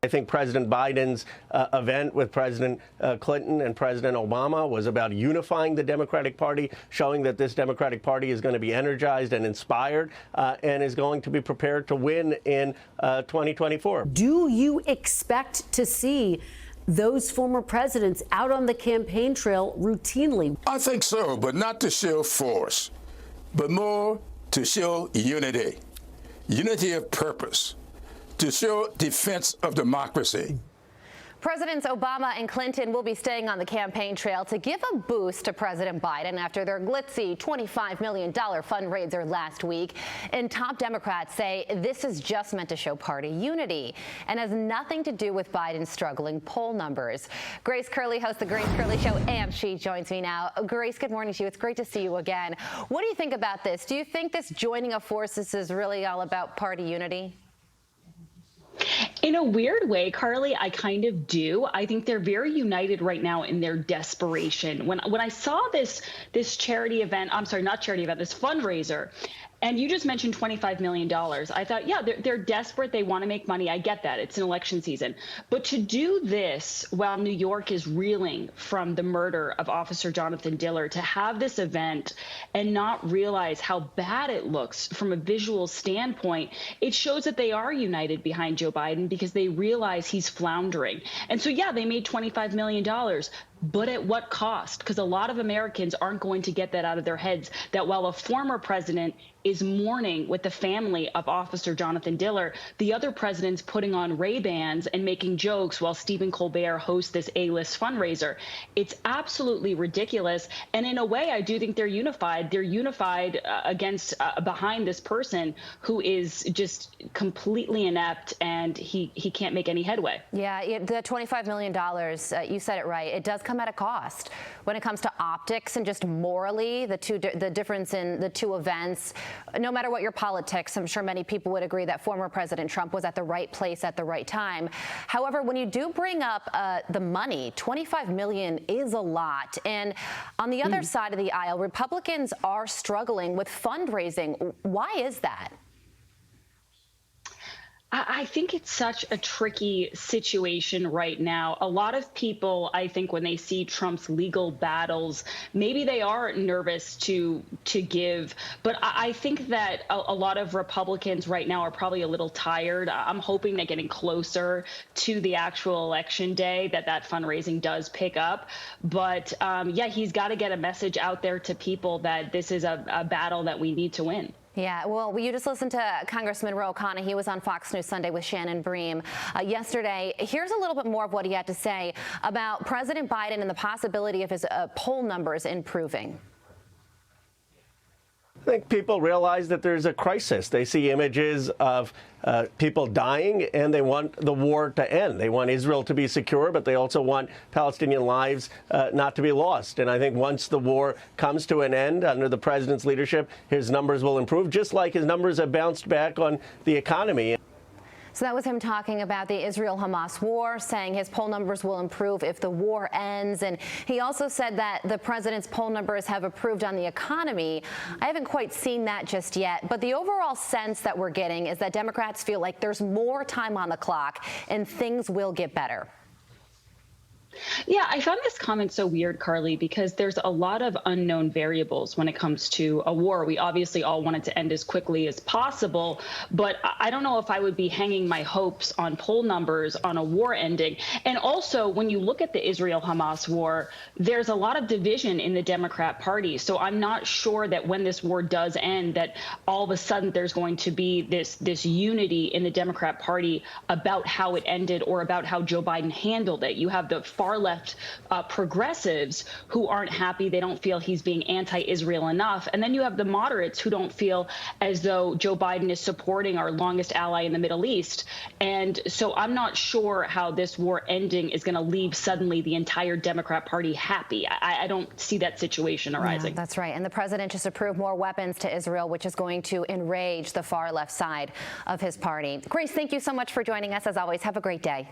I think President Biden's event with President Clinton and President Obama was about unifying the Democratic Party, showing that this Democratic Party is going to be energized and inspired and is going to be prepared to win in 2024. Do you expect to see those former presidents out on the campaign trail routinely? I think so, but not to show force, but more to show unity, unity of purpose, to show defense of democracy. Presidents Obama and Clinton will be staying on the campaign trail to give a boost to President Biden after their glitzy $25 million fundraiser last week. And top Democrats say this is just meant to show party unity and has nothing to do with Biden's struggling poll numbers. Grace Curley hosts the Grace Curley Show, and she joins me now. Grace, good morning to you. It's great to see you again. What do you think about this? Do you think this joining of forces is really all about party unity? In a weird way, Carly, I kind of do. I think they're very united right now in their desperation. When I saw this charity event, I'm sorry, not charity event, this fundraiser, and you just mentioned $25 million. I thought, yeah, they're desperate. They want to make money. I get that. It's an election season. But to do this while New York is reeling from the murder of Officer Jonathan Diller, to have this event and not realize how bad it looks from a visual standpoint, it shows that they are united behind Joe Biden because they realize he's floundering. And so, yeah, they made $25 million. But at what cost? Because a lot of Americans aren't going to get that out of their heads, that while a former president is mourning with the family of Officer Jonathan Diller, the other president's putting on Ray-Bans and making jokes while Stephen Colbert hosts this A-list fundraiser. It's absolutely ridiculous. And in a way, I do think they're unified. They're unified behind this person who is just completely inept, and he can't make any headway. Yeah, the $25 million, you said it right. It does come at a cost when it comes to optics and just morally, the difference in the two events. No matter what your politics, I'm sure many people would agree that former President Trump was at the right place at the right time. However, when you do bring up the money, $25 million is a lot. And on the other side of the aisle, Republicans are struggling with fundraising. Why is that? I think it's such a tricky situation right now. A lot of people, I think, when they see Trump's legal battles, maybe they are nervous to give. But I think that a lot of Republicans right now are probably a little tired. I'm hoping that getting closer to the actual election day, that fundraising does pick up. But yeah, he's got to get a message out there to people that this is a battle that we need to win. Yeah, well, you just listened to Congressman Ro Khanna. He was on Fox News Sunday with Shannon Bream yesterday. Here's a little bit more of what he had to say about President Biden and the possibility of his poll numbers improving. I think people realize that there's a crisis. They see images of people dying, and they want the war to end. They want Israel to be secure, but they also want Palestinian lives not to be lost. And I think once the war comes to an end under the president's leadership, his numbers will improve, just like his numbers have bounced back on the economy. So that was him talking about the Israel-Hamas war, saying his poll numbers will improve if the war ends. And he also said that the president's poll numbers have improved on the economy. I haven't quite seen that just yet. But the overall sense that we're getting is that Democrats feel like there's more time on the clock and things will get better. Yeah, I found this comment so weird, Carly, because there's a lot of unknown variables when it comes to a war. We obviously all want it to end as quickly as possible, but I don't know if I would be hanging my hopes on poll numbers on a war ending. And also, when you look at the Israel-Hamas war, there's a lot of division in the Democrat Party. So I'm not sure that when this war does end, that all of a sudden there's going to be this unity in the Democrat Party about how it ended or about how Joe Biden handled it. You have the far left progressives who aren't happy. They don't feel he's being anti-Israel enough. And then you have the moderates who don't feel as though Joe Biden is supporting our longest ally in the Middle East. And so I'm not sure how this war ending is going to leave suddenly the entire Democrat Party happy. I don't see that situation arising. Yeah, that's right. And the president just approved more weapons to Israel, which is going to enrage the far left side of his party. Grace, thank you so much for joining us. As always, have a great day.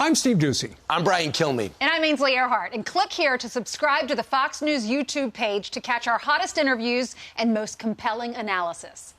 I'm Steve Ducey. I'm Brian Kilmeade. And I'm Ainsley Earhart. And click here to subscribe to the Fox News YouTube page to catch our hottest interviews and most compelling analysis.